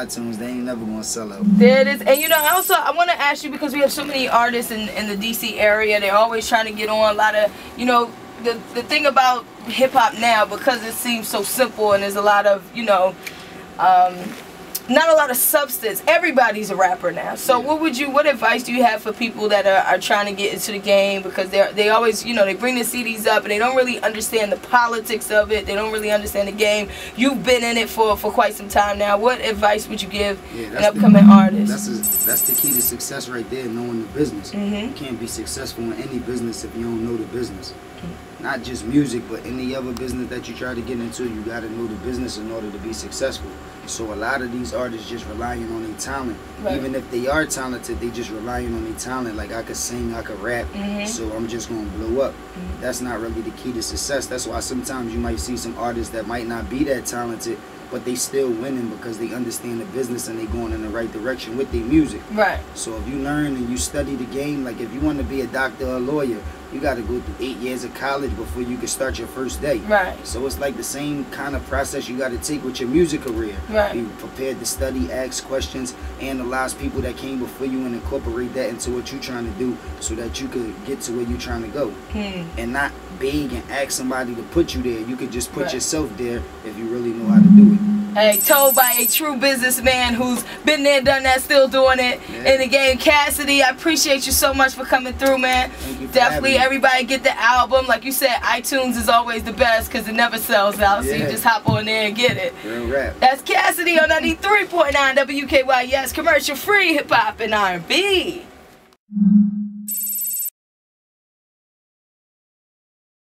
iTunes, they ain't never gonna sell out. There it is. And you know, I want to ask you, because we have so many artists in the DC area, they're always trying to get on. A lot of, you know, the thing about hip hop now, because it seems so simple and there's a lot of, you know, not a lot of substance. Everybody's a rapper now. So what advice do you have for people that are trying to get into the game, because they always, you know, they bring the CDs up and they don't really understand the politics of it. They don't really understand the game. You've been in it for quite some time now. What advice would you give an upcoming artist? That's the key to success right there, knowing the business. You can't be successful in any business if you don't know the business. Not just music, but any other business that you try to get into, you got to know the business in order to be successful. So a lot of these artists just relying on their talent. Even if they are talented, they just relying on their talent. Like, I could sing, I could rap, so I'm just going to blow up. That's not really the key to success. That's why sometimes you might see some artists that might not be that talented, but they still winning because they understand the business and they going in the right direction with their music. So if you learn and you study the game, like if you want to be a doctor or a lawyer, you got to go through 8 years of college before you can start your first day. So it's like the same kind of process you got to take with your music career. Be prepared to study, ask questions, analyze people that came before you, and incorporate that into what you're trying to do so that you could get to where you're trying to go. And not beg and ask somebody to put you there. You could just put yourself there if you really know how to do it. Hey, told by a true businessman who's been there, done that, still doing it in the game. Cassidy, I appreciate you so much for coming through, man. Thank you for Definitely, everybody get the album. Like you said, iTunes is always the best because it never sells out. So you just hop on there and get it. Real rap. That's Cassidy on 93.9 WKYS, commercial free hip hop and R&B.